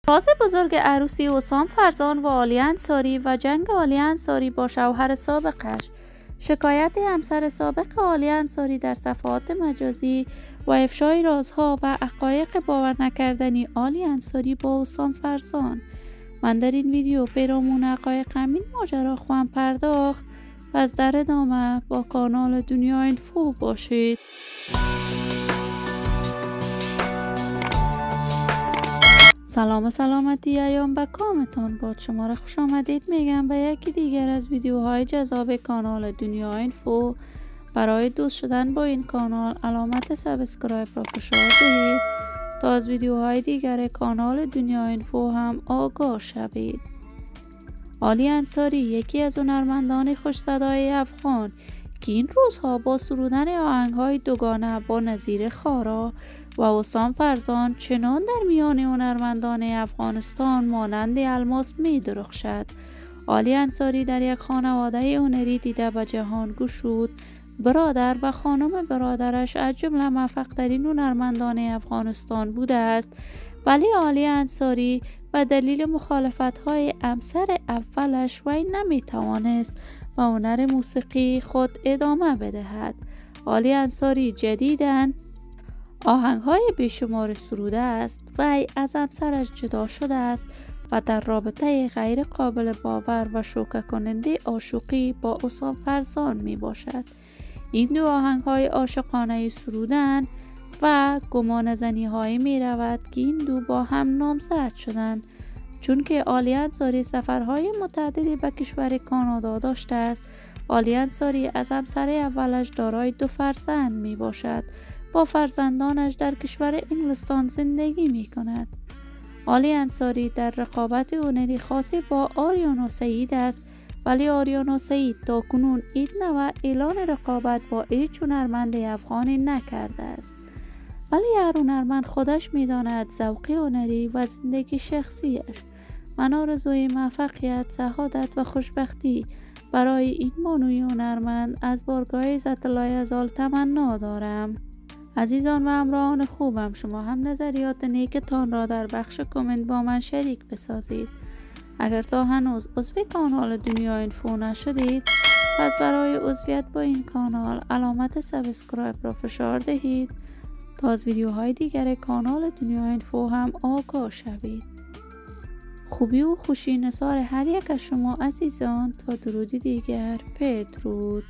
راز بزرگ عروسی حسام فرزان و عالیه انصاری و جنگ عالیه انصاری با شوهر سابقش، شکایت همسر سابق عالیه انصاری در صفحات مجازی و افشای رازها و حقایق باور نکردنی عالیه انصاری با حسام فرزان. من در این ویدیو پیرامون حقایق همین ماجرا خواهم پرداخت. پس در ادامه با کانال دنیا اینفو باشید. سلام و سلامتی ایام به کامتان باد. شما را خوش آمدید میگم به یکی دیگر از ویدیوهای جذاب کانال دنیا اینفو. برای دوست شدن با این کانال علامت سابسکرایب را فشار دهید تا از ویدیوهای دیگر کانال دنیا اینفو هم آگاه شوید. عالیه انصاری یکی از هنرمندان خوش صدای افغان که این روزها با سرودن آهنگ‌های دوگانه با نظیر خارا و حسام فرزان چنان در میان هنرمندان افغانستان مانند الماس می درخشد. عالیه انصاری در یک خانواده هنری دیده به جهان گشود. برادر و خانم برادرش از جمله موفق‌ترین هنرمندان افغانستان بوده است، ولی عالیه انصاری به دلیل مخالفت‌های همسر اولش وی نمی‌توانست به هنر موسیقی خود ادامه بدهد. عالیه انصاری جدیداً آهنگ‌های بیشمار سروده است. وی از همسرش جدا شده است و در رابطه غیر قابل باور و شوکه کننده عاشقی با حسام فرزان می باشد. این دو آهنگ‌های عاشقانه سرودن و گمان زنی‌هایی می رود که این دو با هم نامزد شدند، چون که عالیه انصاری سفرهای متعددی به کشور کانادا داشته است. عالیه انصاری از همسر اولش دارای 2 فرزند می باشد. با فرزندانش در کشور انگلستان زندگی می کند. عالیه انصاری در رقابت هنری خاصی با آریانا سعید است، ولی آریانا سعید تا کنون این نوع اعلان رقابت با هیچ هنرمند افغانی نکرده است. ولی هر هنرمند خودش می داند ذوق هنری و زندگی شخصیش. من آرزوی موفقیت، سعادت و خوشبختی برای این بانوی هنرمند از بارگاه عزت الله عزال تمنا دارم. عزیزان و همراهان خوبم، شما هم نظریات نیکتان را در بخش کامنت با من شریک بسازید. اگر تا هنوز عضو کانال دنیا اینفو نشدید، پس برای عضویت با این کانال علامت سابسکرایب را فشار دهید تا از ویدیوهای دیگر کانال دنیا اینفو هم آگاه شوید. خوبی و خوشی نثار هر یک از شما عزیزان. تا درودی دیگر، بدرود.